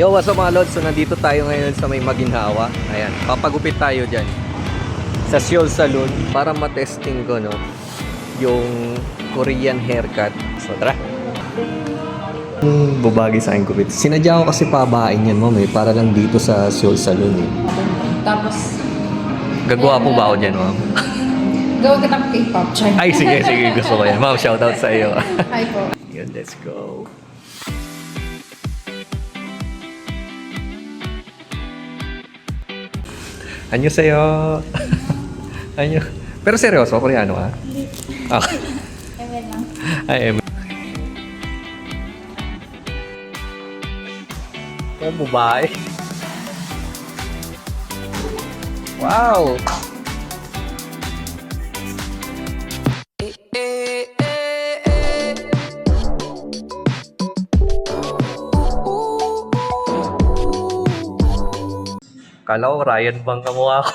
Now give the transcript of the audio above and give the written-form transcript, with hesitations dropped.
Yo, what's up mga lods? So nandito tayo ngayon sa may Maginhawa. Ayan, papagupit tayo dyan sa Seoul Salon para matesting ko no yung Korean haircut. So tara. Bubagi sa akin gupit. Sinadya ko kasi pabain yan ma'am para lang dito sa Seoul Salon eh. Tapos, Gagawa po ba ako dyan ma'am? gawin ka ng K-pop, China. Ay sige, gusto ko yan. Ma'am, shoutout sa iyo. Hi po. Yun, let's go. Anyo sa'yo. Anyo. Pero seryoso, Koreano ha? Ah. Ewan lang. Ay, Kaya babae. Wow! Kala ko Ryan Bang kamukha ko.